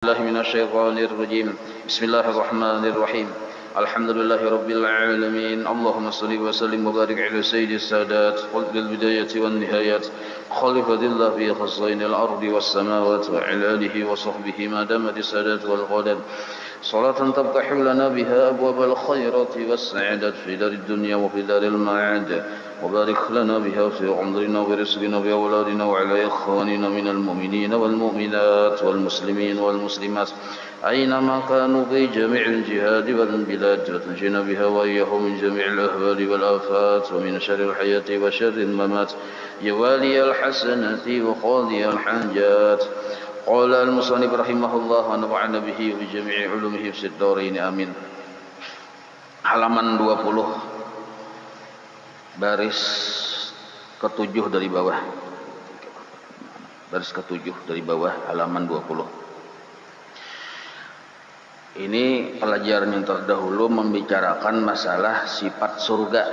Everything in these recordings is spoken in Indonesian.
الله من الشيطان الرجيم. بسم الله الرحمن الرحيم. الحمد لله رب العالمين. اللهم صل وسلم وبارك على سيد السادات قلب البداية والنهايات خليفة الله في خصين الأرض والسماوات وعلى آله وصحبه ما دامت السادات والغدد صلاة تفتح لنا بها أبواب الخيرات والسعادة في دار الدنيا وفي دار المعاد وبارك لنا بها في عمرنا ورزقنا وأولادنا وعلى إخواننا من المؤمنين والمؤمنات والمسلمين والمسلمات أينما كانوا في جميع الجهاد والبلاد وتنجينا بها وإياهم من جميع الأهوال والآفات ومن شر الحياة وشر الممات يوالي الحسنات وقاضي الحاجات. قال المصنف رحمه الله ونفعنا به وبجميع علومه في الدارين آمين. Halaman 20 baris ke-7 dari bawah. Baris ke-7 dari bawah halaman 20. Ini pelajaran yang terdahulu membicarakan masalah sifat surga.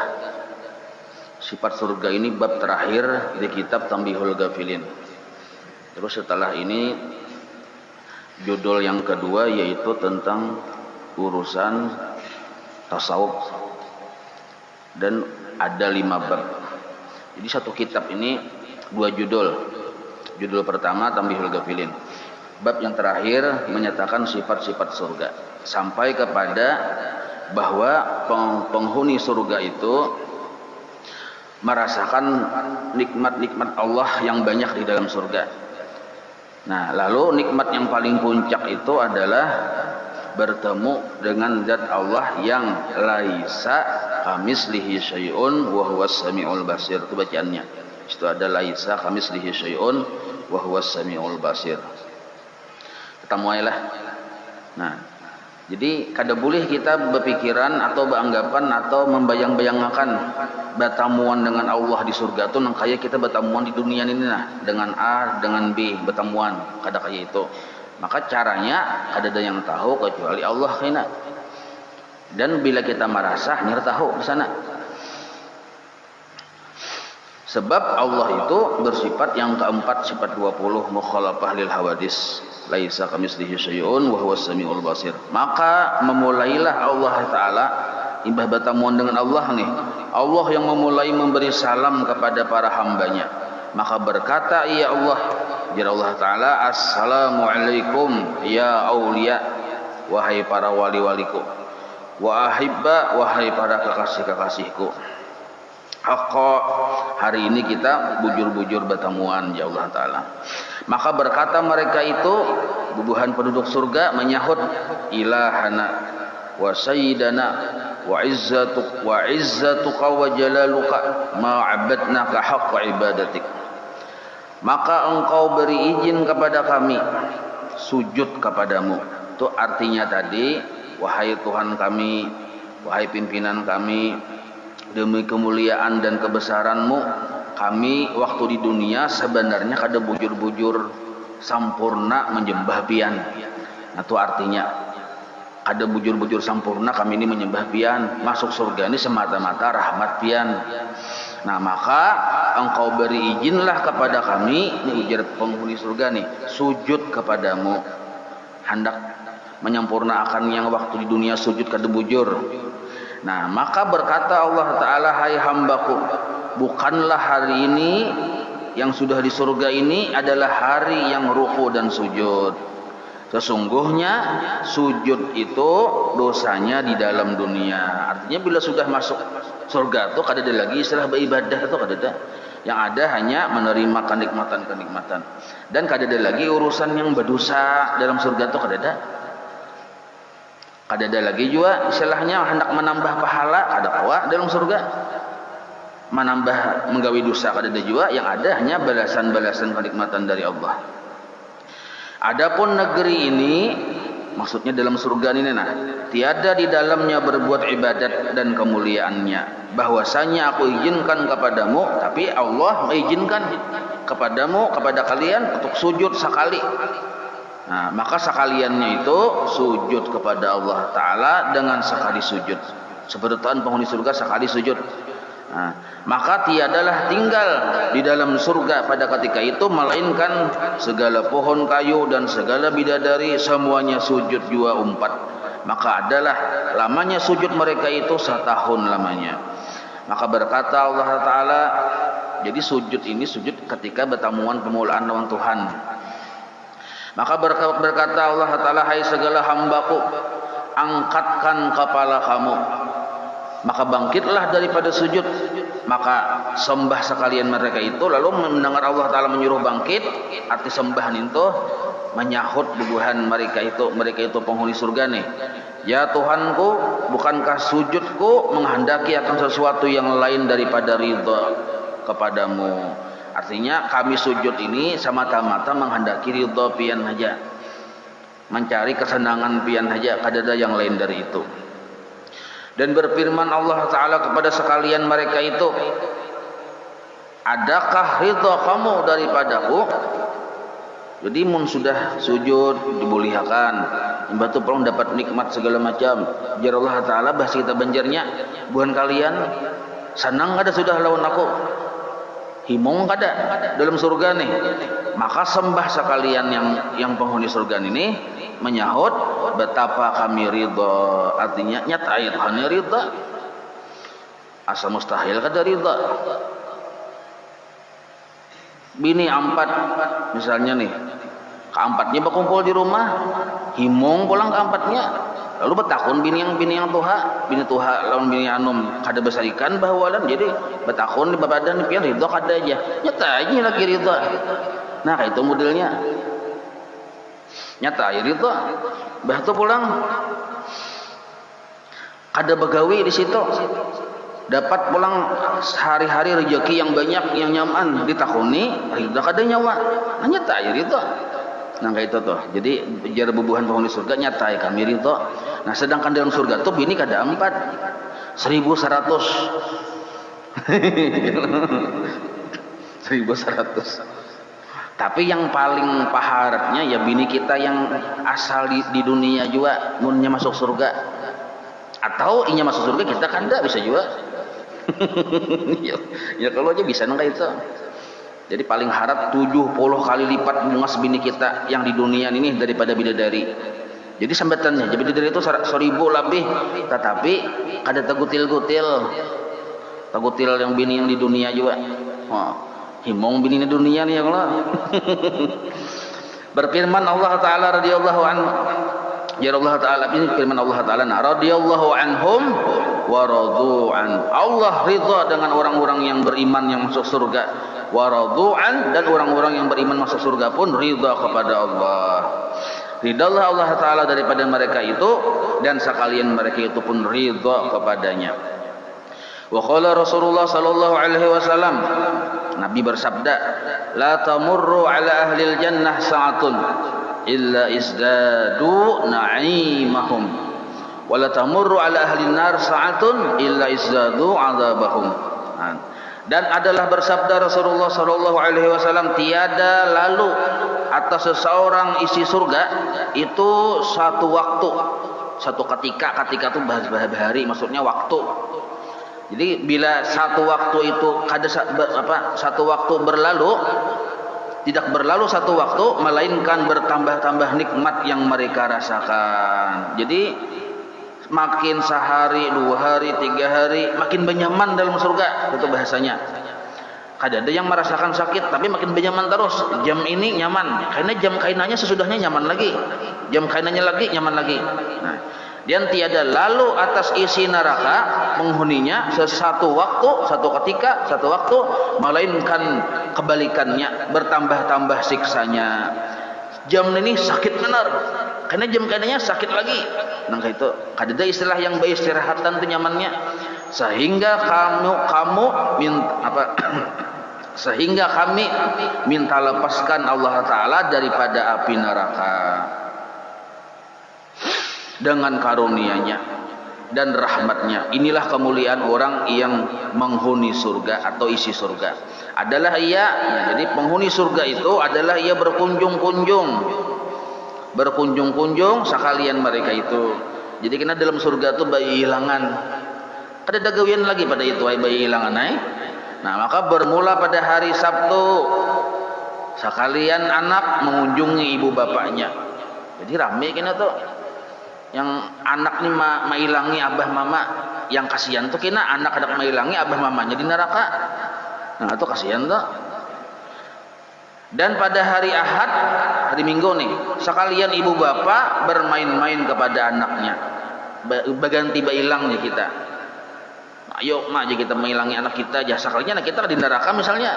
Sifat surga ini bab terakhir di kitab Tanbihul Ghafilin. Terus setelah ini judul yang kedua yaitu tentang urusan tasawuf dan ada 5 bab. Jadi satu kitab ini 2 judul. Judul pertama Tanbihul Ghafilin. Bab yang terakhir menyatakan sifat-sifat surga sampai kepada bahwa penghuni surga itu merasakan nikmat-nikmat Allah yang banyak di dalam surga. Nah, lalu nikmat yang paling puncak itu adalah bertemu dengan zat Allah yang laisa kamislihi syai'un wa huwas samiul basir. Itu bacaannya. Itu ada laisa kamislihi syai'un wa huwas samiul basir. Ketemu aja lah. Nah, jadi kada boleh kita berpikiran atau beranggapan atau membayang-bayangkan bertemuan dengan Allah di surga itu nang kaya kita bertemuan di dunia ini nah, dengan A dengan B bertemuan kada kaya itu. Maka caranya kada ada yang tahu kecuali Allah kena. Dan bila kita merasa hanya tahu di sana. Sebab Allah itu bersifat yang keempat, sifat 20 mukhalafah lil hawadis. Laisa kamitslihi syai'un wa huwas samiul basir. Maka memulailah Allah taala imbah bertemuan dengan Allah nih. Allah yang memulai memberi salam kepada para hambanya. Maka berkata ya Allah, ya Allah taala, assalamualaikum ya aulia, wahai para wali-waliku, wa ahibba, wahai para kekasih-kekasihku. Haqqa, hari ini kita bujur-bujur bertemuan ya Allah taala. Maka berkata mereka itu, bubuhan penduduk surga menyahut, ilahana wa sayyidana wa izzatuka wa jalaluka ma abadnaka haqqa ibadatik. Maka engkau beri izin kepada kami sujud kepadamu. Itu artinya tadi, wahai Tuhan kami, wahai pimpinan kami, demi kemuliaan dan kebesaranmu, kami waktu di dunia sebenarnya kada bujur-bujur sampurna menyembah pian. Nah itu artinya kada bujur-bujur sampurna kami ini menyembah pian. Masuk surga ini semata-mata rahmat pian. Nah maka engkau beri izinlah kepada kami, ini ujar penghuni surga nih, sujud kepadamu. Hendak menyempurnakan yang waktu di dunia sujud kada bujur. Nah maka berkata Allah Ta'ala, hai hambaku, bukanlah hari ini yang sudah di surga ini adalah hari yang ruku dan sujud. Sesungguhnya sujud itu dosanya di dalam dunia. Artinya bila sudah masuk surga itu kada ada lagi istilah beribadah itu kada ada. Yang ada hanya menerima kenikmatan-kenikmatan. Dan kada ada lagi urusan yang berdosa dalam surga itu kada ada. Kada ada lagi juga istilahnya hendak menambah pahala kada kawa dalam surga. Menambah menggawi dosa kada ada juga, yang ada hanya balasan-balasan kenikmatan dari Allah. Adapun negeri ini maksudnya dalam surga ini nah, tiada di dalamnya berbuat ibadat dan kemuliaannya. Bahwasanya aku izinkan kepadamu, tapi Allah mengizinkan kepadamu, kepada kalian untuk sujud sekali. Nah, maka sekaliannya itu sujud kepada Allah Ta'ala dengan sekali sujud. Seperti penghuni surga sekali sujud. Maka tiadalah tinggal di dalam surga pada ketika itu melainkan segala pohon kayu dan segala bidadari semuanya sujud jua umpat. Maka adalah lamanya sujud mereka itu 1 tahun lamanya. Maka berkata Allah Ta'ala, jadi sujud ini sujud ketika bertamuan pemulaan lawan Tuhan. Maka berkata Allah Ta'ala, hai segala hambaku, angkatkan kepala kamu. Maka bangkitlah daripada sujud. Maka sembah sekalian mereka itu. Lalu mendengar Allah Ta'ala menyuruh bangkit, arti sembahan itu menyahut bubuhan mereka itu penghuni surga nih. Ya Tuhanku, bukankah sujudku menghendaki akan sesuatu yang lain daripada ridha kepadamu. Artinya kami sujud ini semata-mata menghendaki ridha pian saja, mencari kesenangan pian saja, kada ada yang lain dari itu. Dan berfirman Allah Ta'ala kepada sekalian mereka itu, adakah ridha kamu daripadaku? Jadi mun sudah sujud dimuliakan, batu pelong dapat nikmat segala macam. Jar Allah Ta'ala bahasa kita banjarnya, bukan kalian senang kada sudah lawan aku, himong kada dalam surga nih. Maka sembah sekalian yang penghuni surga ini menyahut, betapa kami ridha. Artinya nyatain kami ridha. Asa mustahil kada ridha. Bini 4 misalnya nih, keempatnya berkumpul di rumah, himong pulang keempatnya, lalu betakun bini yang tuha lawan bini anum kada besarikan bahawalan, jadi betakun di badan pian ridha kada aja, nyata aja lagi ridha. Nah itu modelnya nyata ridha. Bah tu pulang kada begawi di situ, dapat pulang sehari-hari rezeki yang banyak yang nyaman, ditakuni ridha kada nyawa, nyata ridha. Nah kayak itu tuh. Jadi jar bubuhan penghuni surga nyata ya kami ridha. Nah sedangkan dalam surga tuh bini kada 4, 1100. 1100. Tapi yang paling paharatnya ya bini kita yang asal di dunia juga munnya masuk surga. Atau inya masuk surga kita kan enggak bisa juga. Ya kalau aja bisa nang kayak itu. Jadi paling harap 70 kali lipat bungas bini kita yang di dunia ini daripada bidadari. Jadi sambatannya, jadi bidadari itu 1000 lebih, tetapi kada tagutil-gutil. Tagutil yang bini yang di dunia juga. Himong bini di dunia nih ya Allah. Berfirman Allah Ta'ala radhiyallahu anhu, ya Allah Ta'ala, ini firman Allah Ta'ala, radhiyallahu anhum wa radu'an. Allah ridha dengan orang-orang yang beriman yang masuk surga. Wa radu'an, dan orang-orang yang beriman masuk surga pun ridha kepada Allah. Ridhalah Allah Ta'ala daripada mereka itu, dan sekalian mereka itu pun ridha kepadanya. Wa qala Rasulullah sallallahu alaihi wasallam, Nabi bersabda, la tamurru ala ahlil jannah sa'atun illa izdadu na'imahum, wa la tamurru ala ahlin nar sa'atun illa izdadu 'adzabahum. Dan adalah bersabda Rasulullah sallallahu alaihi wasallam, tiada lalu atas seseorang isi surga itu satu waktu, satu ketika itu bahari, maksudnya waktu. Jadi bila satu waktu itu satu waktu berlalu, tidak berlalu satu waktu melainkan bertambah-tambah nikmat yang mereka rasakan. Jadi makin sehari, 2 hari, 3 hari makin benyaman dalam surga, itu bahasanya. Kada ada yang merasakan sakit tapi makin benyaman terus. Jam ini nyaman, karena jam kainannya sesudahnya nyaman lagi, jam kainannya lagi nyaman lagi. Nah, dan tiada lalu atas isi neraka penghuninya satu waktu, satu ketika, satu waktu, melainkan kebalikannya, bertambah-tambah siksanya. Jam ini sakit benar, karena jam kainannya sakit lagi. Nah itu kada ada istilah yang baik istirahatan itu nyamannya, sehingga sehingga kami minta lepaskan Allah Ta'ala daripada api neraka dengan karunia-Nya dan rahmat-Nya. Inilah kemuliaan orang yang menghuni surga atau isi surga. Adalah ia, jadi penghuni surga itu adalah ia berkunjung-kunjung sekalian mereka itu. Jadi kena dalam surga itu bayi hilangan. Kada dagawian lagi pada itu ay bayi ilangan ay. Nah, maka bermula pada hari Sabtu sekalian anak mengunjungi ibu bapaknya. Jadi rame kena tuh. Yang anak nih mailangi abah mama, yang kasihan tuh kena anak-anak mailangi abah mamanya di neraka. Nah, itu kasihan tuh. Dan pada hari Ahad, hari Minggu nih, sekalian ibu bapak bermain-main kepada anaknya. Berganti bailangnya kita. Ayo mak aja kita menghilangi anak kita aja. Sekalinya anak kita di neraka misalnya.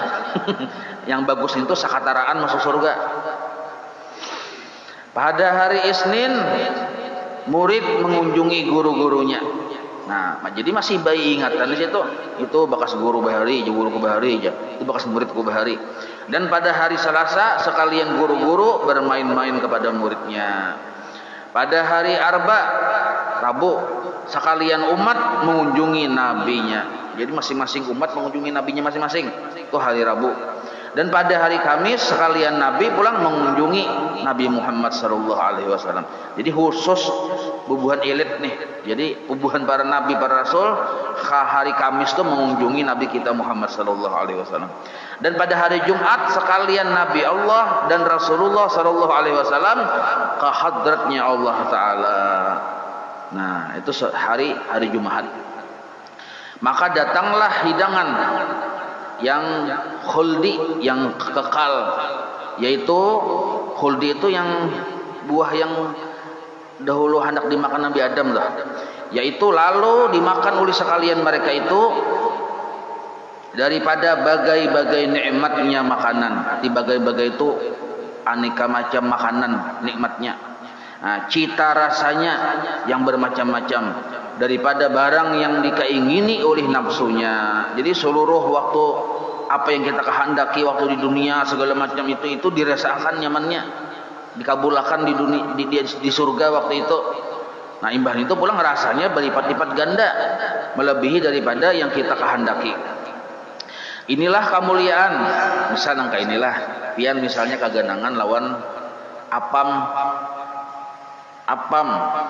Yang bagus itu sakataraan masuk surga. Pada hari Isnin, murid mengunjungi guru-gurunya. Nah, jadi masih bayi ingatan di situ. Itu bekas guru bahari, guru ku bahari aja. Itu bekas murid ku bahari. Dan pada hari Selasa sekalian guru-guru bermain-main kepada muridnya. Pada hari Arba, Rabu, sekalian umat mengunjungi nabinya. Jadi masing-masing umat mengunjungi nabinya masing-masing. Itu hari Rabu. Dan pada hari Kamis sekalian Nabi pulang mengunjungi Nabi Muhammad sallallahu alaihi wasallam. Jadi khusus bubuhan elit nih. Jadi bubuhan para nabi, para rasul, hari Kamis itu mengunjungi Nabi kita Muhammad sallallahu alaihi wasallam. Dan pada hari Jumat sekalian Nabi Allah dan Rasulullah sallallahu alaihi wasallam ke hadratnya Allah taala. Nah, itu hari Jumat. Maka datanglah hidangan yang khuldi, yang kekal, yaitu khuldi itu yang buah yang dahulu hendak dimakan Nabi Adam lah, yaitu lalu dimakan oleh sekalian mereka itu daripada bagai-bagai nikmatnya makanan. Di bagai-bagai itu aneka macam makanan nikmatnya. Nah, cita rasanya yang bermacam-macam daripada barang yang dikeingini oleh nafsunya. Jadi seluruh waktu apa yang kita kehendaki waktu di dunia segala macam itu dirasakan nyamannya, dikabulkan di dunia, di surga waktu itu. Nah, imbah itu pulang rasanya berlipat-lipat ganda melebihi daripada yang kita kehendaki. Inilah kemuliaan. Misal angka inilah pian misalnya kaganangan lawan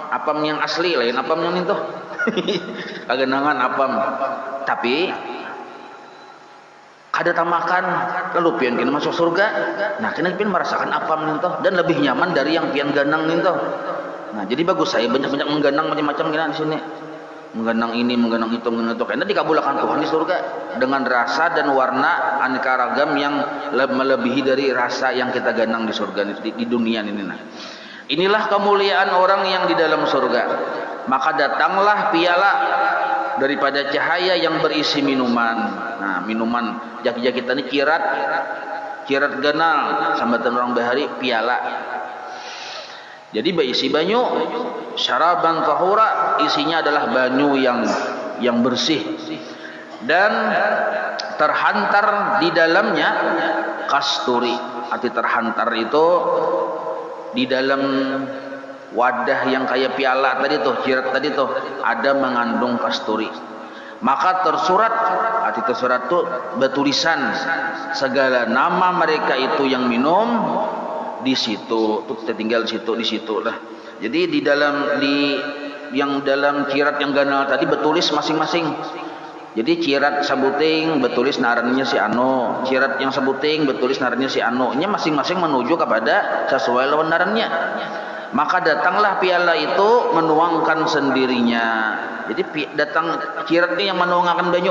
apam yang asli lain apam yang itu. Kaganangan apam. Tapi ada tamakan lalu pian kena masuk surga. Nah, kena pian merasakan apam itu dan lebih nyaman dari yang pian ganang itu. Nah, jadi bagus saya banyak-banyak mengganang macam-macam kena di sini. Mengganang ini, mengganang itu, mengganang itu. Karena dikabulkan Tuhan di surga dengan rasa dan warna aneka ragam yang melebihi dari rasa yang kita ganang di surga di dunia ini. Nah, inilah kemuliaan orang yang di dalam surga. Maka datanglah piala daripada cahaya yang berisi minuman. Nah, minuman jaki-jaki kita ini kirat ganal sambatan orang bahari piala. Jadi berisi banyu, syaraban tahura, isinya adalah banyu yang bersih dan terhantar di dalamnya kasturi. Arti terhantar itu di dalam wadah yang kayak piala tadi tuh, kirat tadi tuh ada mengandung kasturi. Maka tersurat, arti tersurat tuh bertulisan segala nama mereka itu yang minum di situ, tuh tinggal di situ lah. Jadi yang dalam kirat yang ganal tadi bertulis masing-masing. Jadi kirat sabuting bertulis narannya si Ano, kirat yang sabuting bertulis narannya si Ano. Ini masing-masing menuju kepada sesuai lawan narannya. Maka datanglah piala itu menuangkan sendirinya. Jadi datang kiratnya yang menuangkan banyu.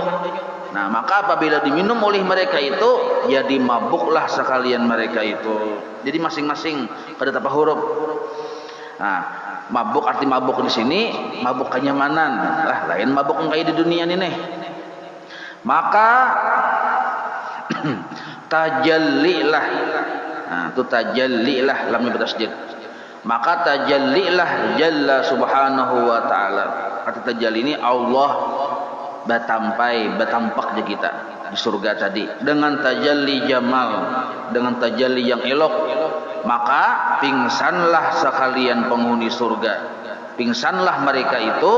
Nah, maka apabila diminum oleh mereka itu, jadi mabuklah sekalian mereka itu. Jadi masing-masing pada tapa huruf. Nah, mabuk arti mabuk di sini, mabuk kenyamanan. Lah, lain mabuk yang kayak di dunia ini nih. Maka tajallilah. Nah, itu tajallilah lam bertasydid. Maka tajallilah jalla subhanahu wa ta'ala. Arti tajalli ini Allah batampak je kita di surga tadi dengan tajalli jamal, dengan tajalli yang elok. Maka pingsanlah sekalian penghuni surga, pingsanlah mereka itu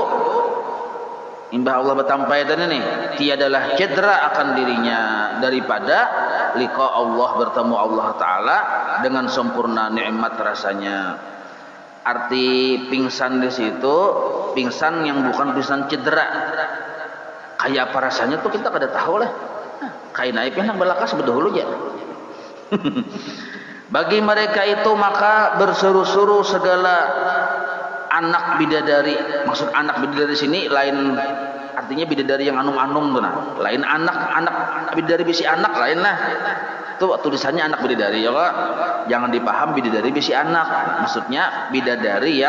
imbah Allah batampai tadi nih, tiadalah cedera akan dirinya daripada liqa Allah, bertemu Allah taala dengan sempurna nikmat rasanya. Arti pingsan di situ pingsan yang bukan pingsan cedera. Kayak apa rasanya tuh kita kada tahu lah. Kain aib yang belakas bedahulu ya. Bagi mereka itu maka berseru-seru segala anak bidadari. Maksud anak bidadari sini lain, artinya bidadari yang anum-anum tuh nah. Lain anak bidadari bisi anak lain lah. Itu tulisannya anak bidadari ya Kak. Jangan dipaham bidadari bisi anak. Maksudnya bidadari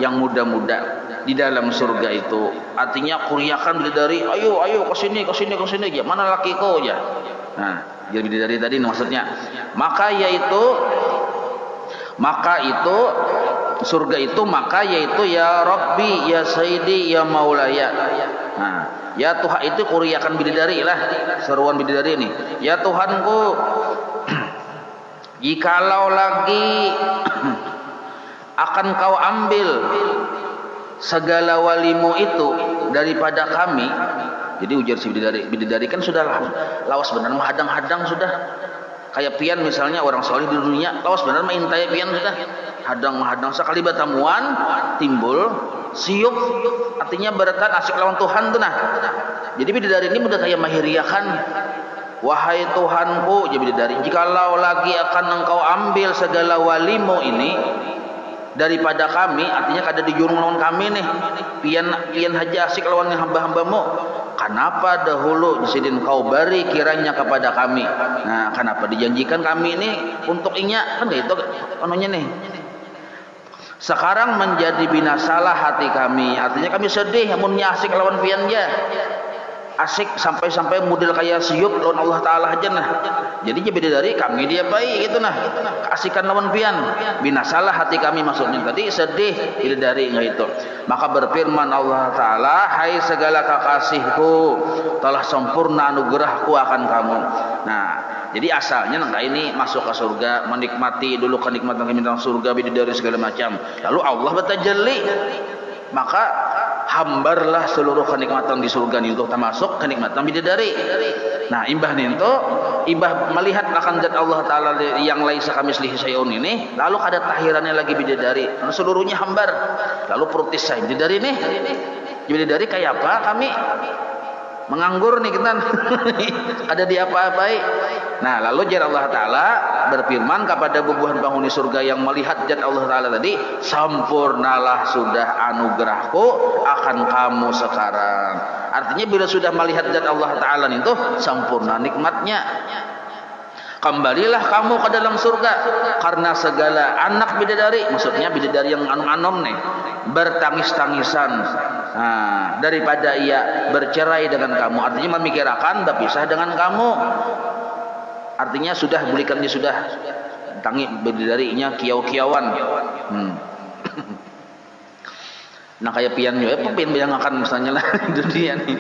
yang muda-muda di dalam surga itu. Artinya kuriakan bidadari, ayo ke sini. Ya, mana lakiku ya. Nah, jadi bidadari tadi maksudnya. Maka surga itu maka yaitu ya Rabbi ya Sayyidi ya Maulaya. Nah, ya Tuhan itu kuriakan bidadari lah, seruan bidadari ini. Ya Tuhanku, jikalau lagi akan kau ambil segala walimu itu daripada kami. Jadi ujar si bidadari kan sudah lawas benar menghadang-hadang sudah. Kayak pian misalnya orang soleh di dunia lawas benar maintai pian sudah. Hadang-hadang sekali batamuan timbul siup, artinya beratan asik lawan Tuhan tuh nah. Jadi bidadari ini udah kayak mahiriakan, wahai Tuhanku, jadi bidadari, jikalau lagi akan engkau ambil segala walimu ini daripada kami, artinya kada dijurung lawan kami nih, pian haja asik lawan hamba-hambamu, kenapa dahulu disidin kau beri kiranya kepada kami. Nah, kenapa dijanjikan kami ini untuk inya kan itu anunya nih. Sekarang menjadi binasalah hati kami, artinya kami sedih amunnya asik lawan pian ya. Asik sampai model kayak siup lawan Allah Ta'ala aja nah. Jadi bidadari kami dia baik gitu nah. Keasikan lawan pian, binasalah hati kami maksudnya tadi sedih bidadari itu. Maka berfirman Allah Ta'ala, hai segala kekasihku, telah sempurna anugerahku akan kamu. Nah, jadi asalnya nangka ini masuk ke surga, menikmati dulu kenikmatan dalam surga bidadari segala macam. Lalu Allah bertajalli, maka hambarlah seluruh kenikmatan di surga itu termasuk kenikmatan bidadari. Nah, imbah melihat akan zat Allah Ta'ala yang laisa kamitslihi syai'un ini, lalu ada tahirannya lagi bidadari, lalu seluruhnya hambar. Lalu protes saya bidadari nih, bidadari kayak apa kami menganggur nih kita ada di apa-apai. Nah, lalu jar Allah Ta'ala berfirman kepada bubuhan penghuni surga yang melihat zat Allah Ta'ala tadi, sempurnalah sudah anugerahku akan kamu sekarang. Artinya bila sudah melihat zat Allah Ta'ala itu sempurna nikmatnya, kembalilah kamu ke dalam surga karena segala anak bidadari, maksudnya bidadari yang anom-anom nih, bertangis-tangisan daripada ia bercerai dengan kamu, artinya memikirkan berpisah dengan kamu. Artinya sudah belikan dia sudah tangi bidadarinya kiau-kiauan. Nah kayak pian juga, pian yang akan misalnya lah dunia nih.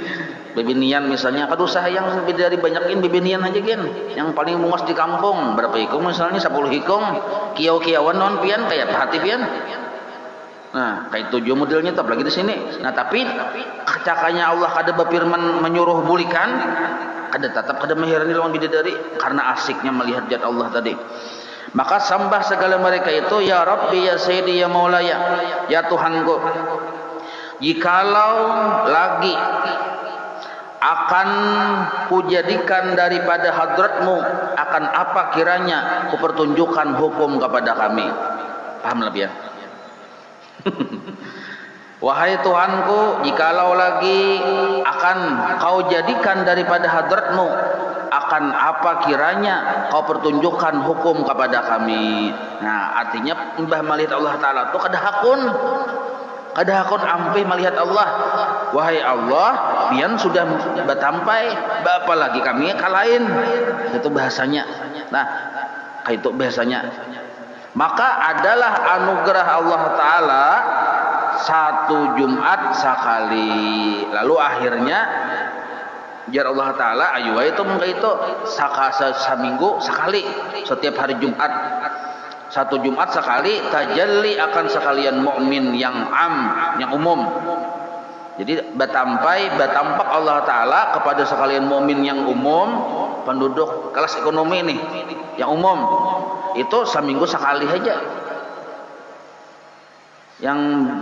Bebinian misalnya, aduh sayang bidadari banyakin bebinian aja gen. Yang paling mungas di kampung berapa hikung misalnya 10 hikung, kiau-kiauan non pian kayak hati pian. Nah, kayak 7 modelnya tetap lagi di sini. Nah, tapi cakanya Allah kada berfirman menyuruh bulikan, kada tetap kada mahirani lawan bidadari karena asiknya melihat zat Allah tadi. Maka sembah segala mereka itu, ya Rabbi ya Sayyidi ya Maulaya, ya Tuhanku, jikalau lagi akan kujadikan daripada hadratmu, akan apa kiranya kupertunjukkan hukum kepada kami. Paham lebih ya? Wahai Tuhanku, jikalau lagi akan kau jadikan daripada hadratmu, akan apa kiranya kau pertunjukkan hukum kepada kami. Nah, artinya mbah melihat Allah Ta'ala itu kada hakun ampih melihat Allah. Wahai Allah, pian sudah batampai, apa lagi kami kalahin. Itu bahasanya. Nah, kayak itu bahasanya. Maka adalah anugerah Allah Ta'ala 1 Jumat sekali. Lalu akhirnya jar Allah Ta'ala ayu itu mengka itu seminggu sekali, setiap hari Jumat 1 Jumat sekali tajalli akan sekalian mukmin yang umum. Jadi batampak Allah Ta'ala kepada sekalian mukmin yang umum, penduduk kelas ekonomi nih yang umum, itu seminggu sekali aja. yang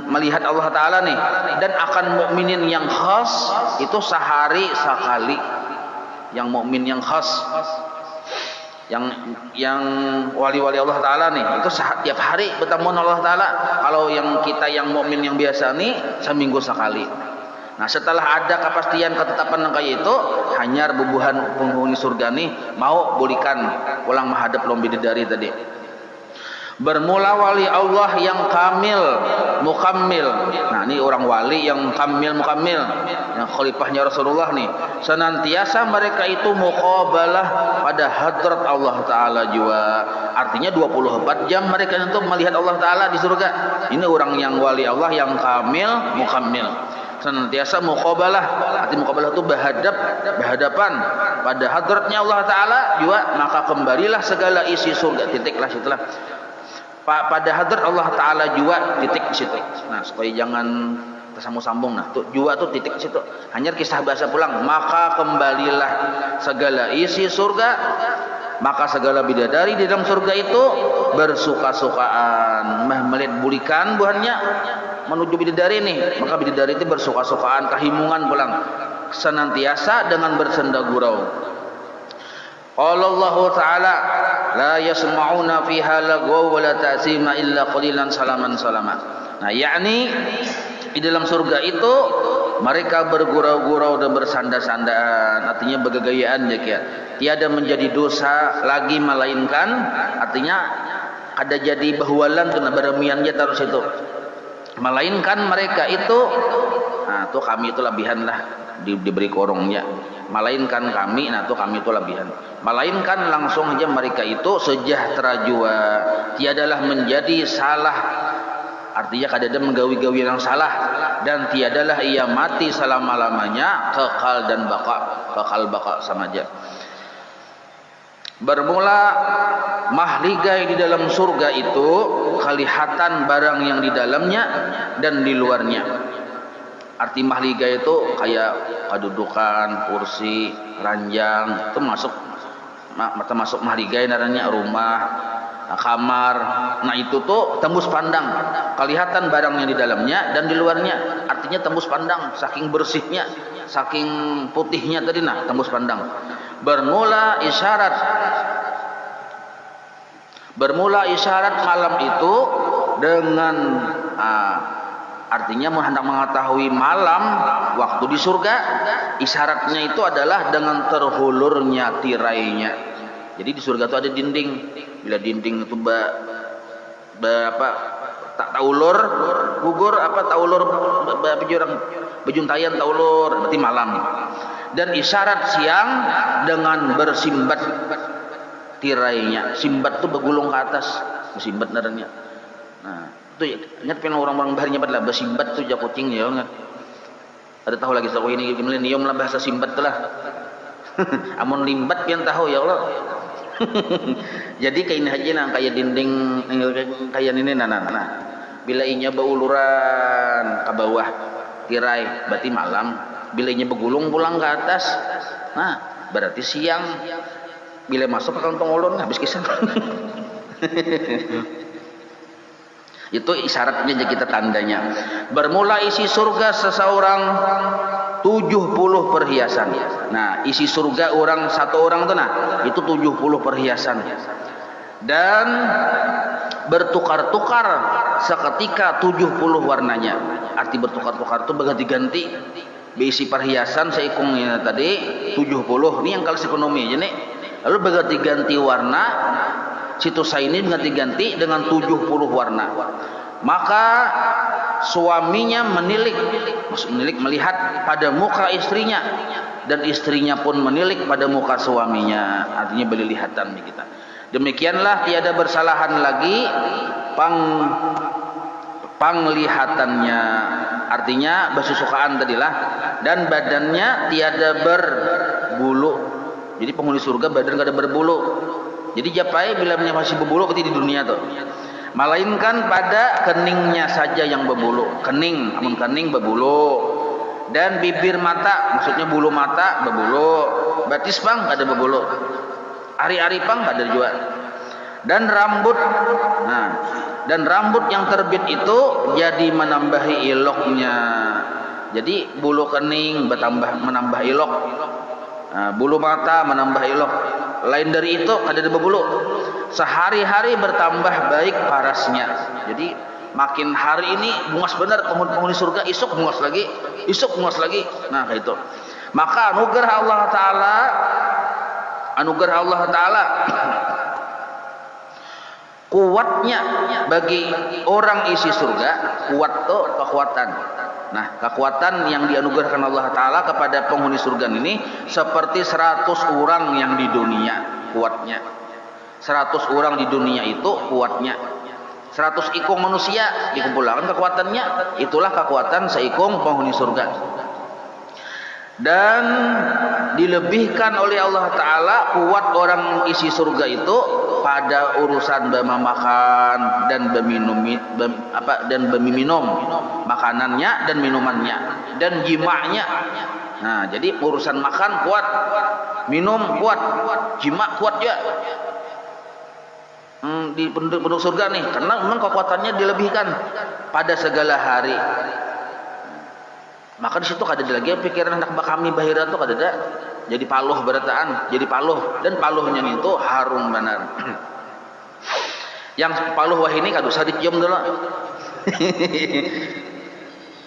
melihat Allah Ta'ala nih, dan akan mukminin yang khas itu sehari sekali. Yang mukmin yang khas, yang wali-wali Allah Ta'ala nih, itu tiap hari bertemu Allah Ta'ala. Kalau yang kita yang mukmin yang biasa nih seminggu sekali. Nah, setelah ada kepastian ketetapan yang kayak itu, hanyar bubuhan penghuni surga nih mau bulikan ulang menghadap lom bidadari tadi. Bermula wali Allah yang kamil, mukammil. Nah, ini orang wali yang kamil, mukammil, yang khalifahnya Rasulullah nih. Senantiasa mereka itu muqabalah pada hadrat Allah Ta'ala juga. Artinya 24 jam mereka itu melihat Allah Ta'ala di surga. Ini orang yang wali Allah yang kamil, mukammil. Senantiasa muqabalah. Arti muqabalah itu berhadapan pada hadratnya Allah Ta'ala juga. Maka kembalilah segala isi surga. Titiklah situlah. Pada hadrat Allah Ta'ala juga, titik di situ. Nah, supaya jangan tersambung-sambung. Nah, tuh juga tuh titik di situ. Hanya kisah bahasa pulang. Maka kembalilah segala isi surga. Maka segala bidadari di dalam surga itu bersuka-sukaan. Melihat bulikan buahnya menuju bidadari nih. Maka bidadari itu bersuka-sukaan, kehimungan pulang. Senantiasa dengan bersenda gurau. Qala Allah Ta'ala la yasma'una fiha lagwa wa la ta'sima illa qalilan salaman salama. Nah, yakni di dalam surga itu mereka bergurau-gurau dan bersandar-sandaan, artinya bergegayaan ya. Tiada menjadi dosa lagi melainkan, artinya ada jadi bahwalan kena beremiannya terus itu. Melainkan mereka itu, nah tuh kami itu lebihan lah diberi korongnya. Melainkan kami, nah tuh kami itu lebihan. Melainkan langsung aja mereka itu sejahtera jua, tiadalah menjadi salah, artinya kadang menggawi-gawi yang salah, dan tiadalah ia mati selama-lamanya, kekal dan bakal sama aja. Bermula mahligai di dalam surga itu kelihatan barang yang di dalamnya dan di luarnya. Arti mahligai itu kayak kedudukan, kursi, ranjang, itu termasuk mahligai namanya, rumah, kamar. Nah, itu tuh tembus pandang, kelihatan barang yang di dalamnya dan di luarnya. Artinya tembus pandang, saking bersihnya, saking putihnya tadi, nah tembus pandang. Bermula isyarat malam itu dengan artinya hendak mengetahui malam waktu di surga, isyaratnya itu adalah dengan terhulurnya tirainya. Jadi di surga itu ada dinding. Bila dinding itu tak taulur gugur taulur bejuntayan taulur, berarti malam. Dan isyarat siang dengan bersimbat tirainya. Simbat itu bergulung ke atas, bersimbat naranya. Nah, itu ingat pernah orang-orang baharnya pada bersimbat tuh jak kucing ya ingat. Ada tahu lagi saya ini milenium lah bahasa simbat tuh lah. Amun limbat pian tahu ya Allah. Jadi kayak ini aja nah, kayak dinding kayak ini nah. Bila inya beuluran ke bawah tirai berarti malam. Bila inya begulung pulang ke atas, nah berarti siang. Bila masuk ke kantong ulun habis kisah. Itu isyaratnya aja kita tandanya. Bermula isi surga seseorang 70 perhiasan. Nah, isi surga orang satu orang tuh nah, itu 70 perhiasan. Dan bertukar-tukar seketika 70 warnanya. Arti bertukar-tukar itu berganti-ganti. Berisi perhiasan seikungnya tadi 70. Ini yang kelas ekonomi aja nih. Lalu berganti-ganti warna. Situs ini berganti-ganti dengan 70 warna. Maka suaminya menilik melihat pada muka istrinya, dan istrinya pun menilik pada muka suaminya. Artinya berlihatan kita. Demikianlah tiada bersalahan lagi panglihatannya, artinya bersusukaan tadilah, dan badannya tiada berbulu. Jadi penghuni surga badan gak ada berbulu. Jadi japai bila masih berbulu ketika di dunia tuh. Melainkan pada keningnya saja yang berbulu. Kening, amun kening berbulu. Dan bibir mata, maksudnya bulu mata berbulu. Batis pang ada berbulu. Ari-ari pang ada juga. Dan rambut. Nah, dan rambut yang terbit itu jadi menambahi iloknya. Jadi bulu kening menambah ilok, bulu mata menambah ilok. Lain dari itu kada ada bulu. Sehari-hari bertambah baik parasnya. Jadi makin hari ini bungas benar penghuni surga, isuk bungas lagi, isuk bungas lagi. Nah kayak itu. Maka anugerah Allah Taala kuatnya bagi orang isi surga. Kuat tuh kekuatan. Nah, kekuatan yang dianugerahkan Allah Ta'ala kepada penghuni surga ini seperti 100 orang yang di dunia kuatnya. 100 orang di dunia itu kuatnya. 100 ikung manusia dikumpulkan kekuatannya. Itulah kekuatan seikung penghuni surga. Dan dilebihkan oleh Allah Ta'ala kuat orang isi surga itu pada urusan makan dan minum makanannya dan minumannya dan jima'nya. Nah, jadi urusan makan kuat, minum kuat, jima' kuat juga. Di penduduk surga nih, karena memang kekuatannya dilebihkan pada segala hari. Maka di situ kada ada lagi pikiran hendak kami bahira tuh kada ada. Jadi paluh berataan, jadi paluh, dan paluhnya itu harum benar. Yang paluh wah ini kada usah dicium dulu.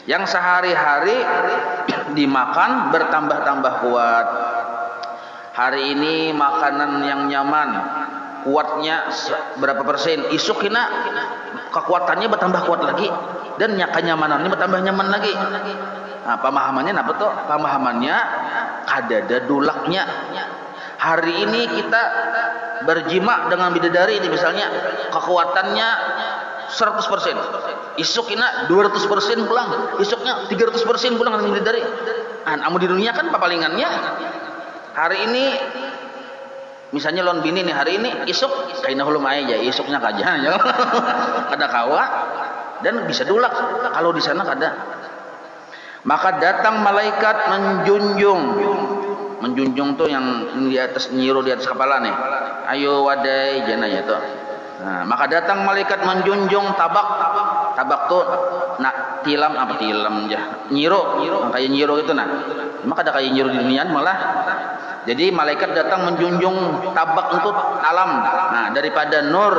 Yang sehari-hari dimakan bertambah-tambah kuat. Hari ini makanan yang nyaman, kuatnya berapa persen, isuk kena kekuatannya bertambah kuat lagi, dan kenyamanannya bertambah nyaman lagi. Nah, pemahamannya apa tuh? Pemahamannya kadada dulaknya. Hari ini kita berjima dengan bidadari ini misalnya, kekuatannya 100%. Isuk ina 200% pulang, isuknya 300% pulang dengan bidadari. Amu di dunia kan papalingannya. Hari ini misalnya lon bini nih, hari ini isuk kaina hulum aja, isuknya kaja ya. Kada kawa dan bisa dulak. Kalau di sana kada. Maka datang malaikat menjunjung tuh yang di atas, nyiru di atas kepala nih. Ayo wadai jana ya tuh. Nah, maka datang malaikat menjunjung tabak tuh nak tilam ya. Nyiru kayak nyiru gitu nah. Maka ada kayak nyiru di dunia malah. Jadi malaikat datang menjunjung tabak untuk alam. Nah, daripada nur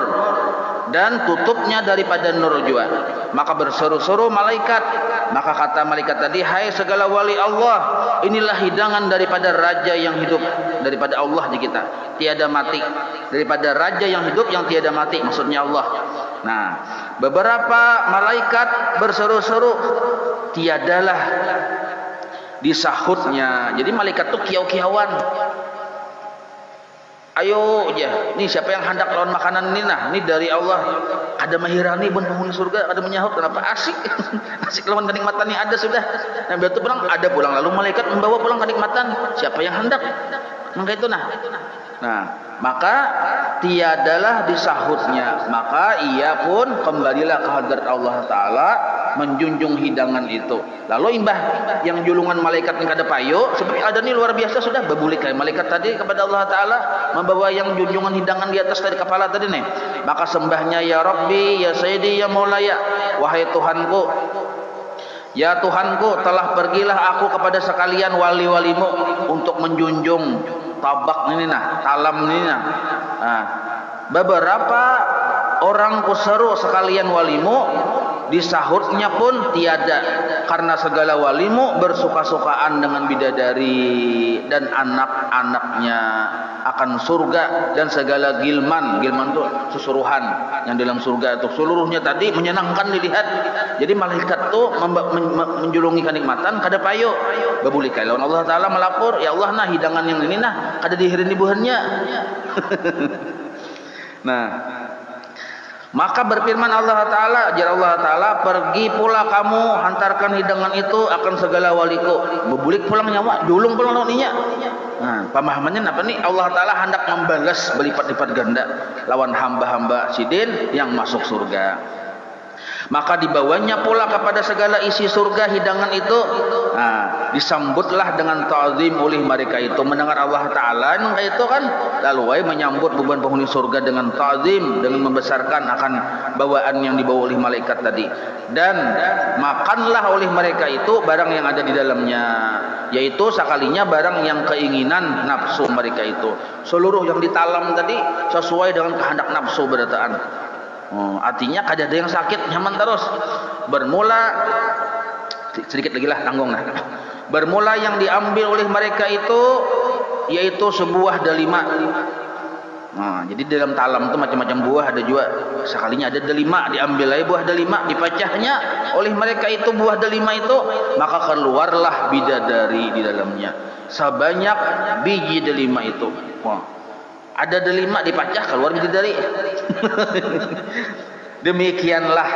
dan tutupnya daripada nur juga. Maka berseru-seru malaikat. Maka kata malaikat tadi, hai segala wali Allah, inilah hidangan daripada raja yang hidup, daripada Allah di kita, tiada mati, daripada raja yang hidup yang tiada mati, maksudnya Allah. Nah, beberapa malaikat berseru-seru, tiadalah disahutnya. Jadi malaikat tuh kiau-kiauan. Ayo ya, ini siapa yang hendak lawan makanan ini nah, ini dari Allah. Ada mahirani pun penghuni surga, ada menyahut, kenapa asik? Asik lawan kenikmatan ini ada sudah. Nah, betul pulang ada pulang, lalu malaikat membawa pulang kenikmatan. Siapa yang hendak? Maka itu nah. Nah, maka tiadalah disahutnya. Maka ia pun kembalilah ke hadrat Allah Ta'ala menjunjung hidangan itu. Lalu imbah yang julungan malaikat yang kada payo, seperti ada nih luar biasa sudah bebulik kayak malaikat tadi kepada Allah Ta'ala membawa yang junjungan hidangan di atas dari kepala tadi nih. Maka sembahnya, ya Rabbi, ya Sayyidi, ya Maulaya, wahai Tuhanku, ya Tuhanku, telah pergilah aku kepada sekalian wali-walimu untuk menjunjung tabak ini nah, talam ini nah. Nah, beberapa orang kuseru sekalian walimu, disahutnya pun tiada, karena segala walimu bersuka-sukaan dengan bidadari dan anak-anaknya akan surga, dan segala gilman itu susuruhan yang dalam surga itu seluruhnya tadi menyenangkan dilihat. Jadi malaikat tuh menjulungi kenikmatan kada payo babuli kai lawan Allah Ta'ala melapor, ya Allah nah hidangan yang ini nah kada dihirin ibuhannya. Nah, maka berfirman Allah Ta'ala, jar Allah Ta'ala, pergi pula kamu hantarkan hidangan itu akan segala waliku. Bebulik pulang nyawa, dulung pulang lawannya. Nah, pemahamannya apa nih? Allah Ta'ala hendak membalas berlipat-lipat ganda lawan hamba-hamba sidin yang masuk surga. Maka dibawanya pula kepada segala isi surga hidangan itu. disambutlah dengan ta'zim oleh mereka itu mendengar Allah Ta'ala itu kan, lalu menyambut beban penghuni surga dengan ta'zim, dengan membesarkan akan bawaan yang dibawa oleh malaikat tadi. Dan makanlah oleh mereka itu barang yang ada di dalamnya, yaitu sekalinya barang yang keinginan nafsu mereka itu. Seluruh yang ditalam tadi sesuai dengan kehendak nafsu berataan. Artinya kada ada yang sakit, nyaman terus. Bermula sedikit lagi lah, tanggung lah. Bermula yang diambil oleh mereka itu yaitu sebuah delima. Jadi dalam talam itu macam-macam buah ada juga. Sekalinya ada delima, diambil aja buah delima, dipecahnya oleh mereka itu buah delima itu, maka keluarlah bidadari di dalamnya sebanyak biji delima itu. Ada delima dipecah, keluar bidadari. Demikianlah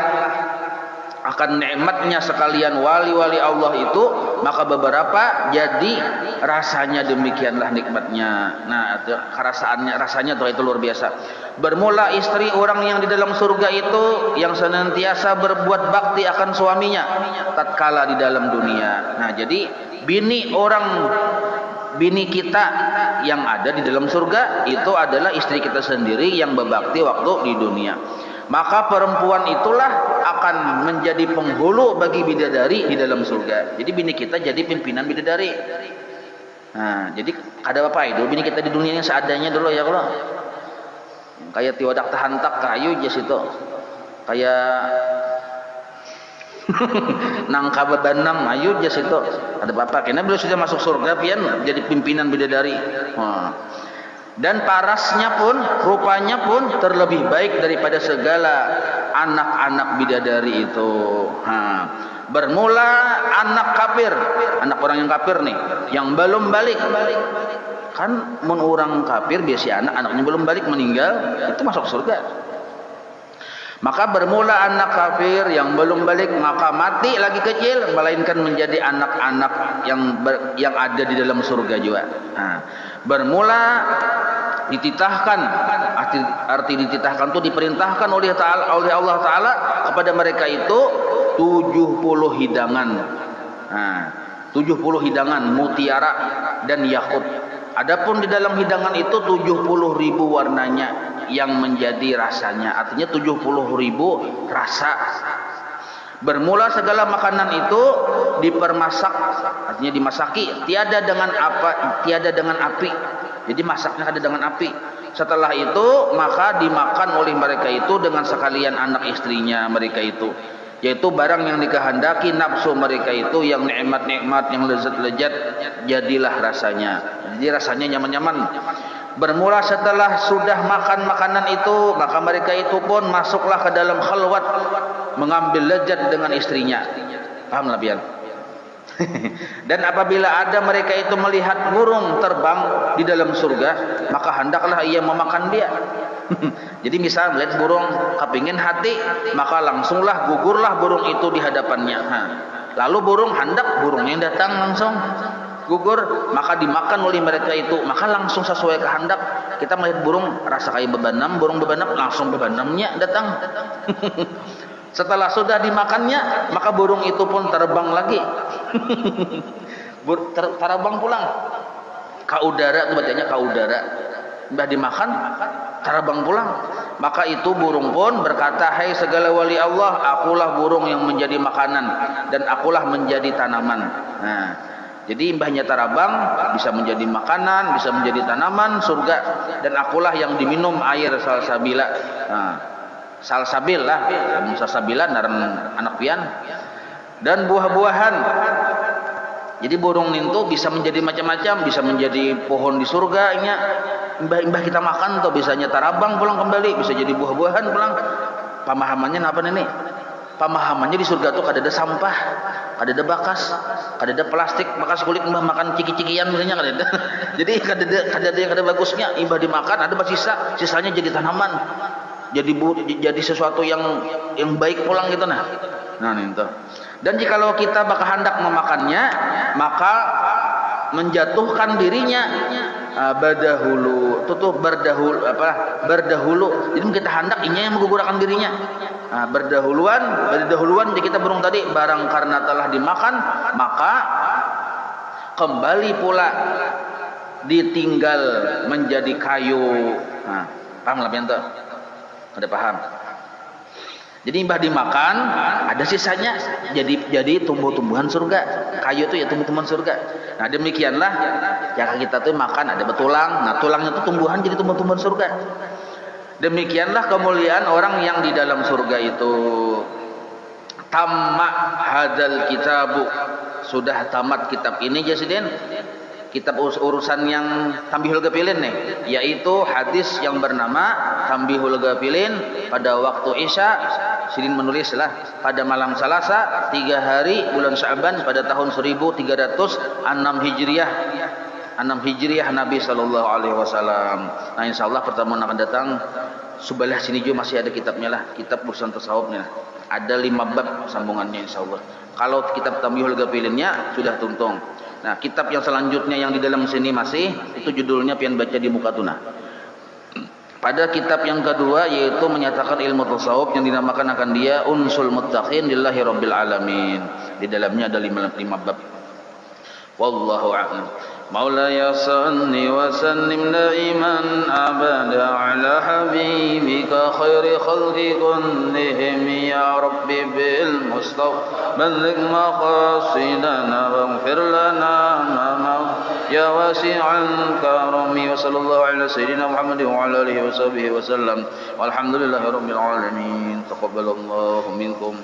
akan nikmatnya sekalian wali-wali Allah itu, maka beberapa jadi rasanya demikianlah nikmatnya. Nah, rasanya tuh itu luar biasa. Bermula istri orang yang di dalam surga itu yang senantiasa berbuat bakti akan suaminya tatkala di dalam dunia. Nah, jadi bini kita yang ada di dalam surga itu adalah istri kita sendiri yang berbakti waktu di dunia. Maka perempuan itulah akan menjadi penghulu bagi bidadari di dalam surga. Jadi bini kita jadi pimpinan bidadari. Nah, jadi ada apa itu? Bini kita di dunia yang seadanya dulu ya kalau. Kayak tiwadak tahantak kayu jas itu. Kayak nangka bebanam ayu jas itu. Ada apa? Karena beliau sudah masuk surga pian jadi pimpinan bidadari. Dan parasnya pun, rupanya pun terlebih baik daripada segala anak-anak bidadari itu. Bermula anak kafir, anak orang yang kafir nih, yang belum balik. Kan mun orang kafir biasa anaknya belum balik meninggal, itu masuk surga. Maka bermula anak kafir yang belum balik, maka mati lagi kecil, melainkan menjadi anak-anak yang ada di dalam surga juga. Bermula dititahkan, arti dititahkan itu diperintahkan oleh Allah Ta'ala kepada mereka itu 70 hidangan. 70 hidangan mutiara dan yakut. Adapun di dalam hidangan itu 70.000 warnanya yang menjadi rasanya, artinya 70.000 rasa. Bermula segala makanan itu dipermasak, artinya dimasaki, tiada dengan api. Jadi masaknya ada dengan api. Setelah itu maka dimakan oleh mereka itu dengan sekalian anak istrinya mereka itu, yaitu barang yang dikehendaki nafsu mereka itu, yang nikmat-nikmat, yang lezat-lezat, jadilah rasanya. Jadi rasanya nyaman-nyaman. Bermula setelah sudah makan makanan itu, maka mereka itu pun masuklah ke dalam khalwat, mengambil lezat dengan istrinya. Paham lah pian? Dan apabila ada mereka itu melihat burung terbang di dalam surga, maka hendaklah ia memakan dia. Jadi misal melihat burung kepingin hati, maka langsunglah gugurlah burung itu di hadapannya. Lalu burung yang datang langsung gugur, maka dimakan oleh mereka itu, maka langsung sesuai kehendak. Kita melihat burung rasa kayak bebanam, burung bebanam, langsung bebanamnya datang. Setelah sudah dimakannya, maka burung itu pun terbang lagi. Terbang pulang ke udara, itu bacanya ke udara. Sudah dimakan, terbang pulang. Maka itu burung pun berkata, hai segala wali Allah, akulah burung yang menjadi makanan, dan akulah menjadi tanaman. Jadi mbahnya tarabang bisa menjadi makanan, bisa menjadi tanaman surga, dan akulah yang diminum air salsabila. Salsabil lah, salsabila naran anak pian, dan buah-buahan. Jadi burung nintu bisa menjadi macam-macam, bisa menjadi pohon di surga nya. Mbah kita makan tuh bisanya tarabang pulang kembali, bisa jadi buah-buahan pulang. Pemahamannya apa nih? Pemahamannya di surga tuh kada ada sampah, kada ada bakas, kada ada plastik bekas kulit mbah makan ciki-cikian misalnya kada ada. Jadi kada ada yang kada bagusnya, mbah dimakan ada bersisa, sisanya jadi tanaman. Jadi sesuatu yang baik pulang gitu nah itu. Dan jikalau kita bakal hendak memakannya, maka menjatuhkan dirinya berdahulu. Jadi kita hendak inya yang menggugurkan dirinya. Nah, berdahuluan kita burung tadi barang karena telah dimakan, maka kembali pula ditinggal menjadi kayu. Nah, paham lah bento? Ada paham? Jadi mbah dimakan, ada sisanya jadi tumbuh-tumbuhan surga. Kayu itu ya tumbuh-tumbuhan surga. Nah, demikianlah yang kita tuh makan ada betulang. Nah, tulangnya itu tumbuhan jadi tumbuh-tumbuhan surga. Demikianlah kemuliaan orang yang di dalam surga itu. Tamat hadzal kitabu. Sudah tamat kitab ini Jasidin. Kitab urusan yang Tambihul Gafilin nih, yaitu hadis yang bernama Tambihul Gafilin pada waktu Isya. Sidin menulislah pada malam Selasa 3 hari bulan Sya'ban pada tahun 1306 Hijriah. 6 Hijriah Nabi sallallahu alaihi wasallam. Nah, insyaallah pertemuan akan datang sebelah sini juga masih ada kitabnya lah, kitab urusan tasawufnya. Ada 5 bab sambungannya insyaallah. Kalau kitab Tambihul Gafilinnya sudah tuntung. Nah, kitab yang selanjutnya yang di dalam sini masih, itu judulnya pian baca di muka tuna. Pada kitab yang kedua yaitu menyatakan ilmu tasawuf yang dinamakan akan dia Unsul Muttaqin lillahi rabbil alamin. Di dalamnya ada 5 bab. Wallahu a'lam. Maulaya salli wa sallim daiman abada ala habibika khairi khalqi kullihim ya rabbi bil mustafa balligh maqasidana waghfir lana ma ya wasi'al karami wa sallallahu ala sayyidina Muhammadin wa ala alihi wa sahbihi wa sallam walhamdulillahi rabbil alamin taqabbalallahu minkum.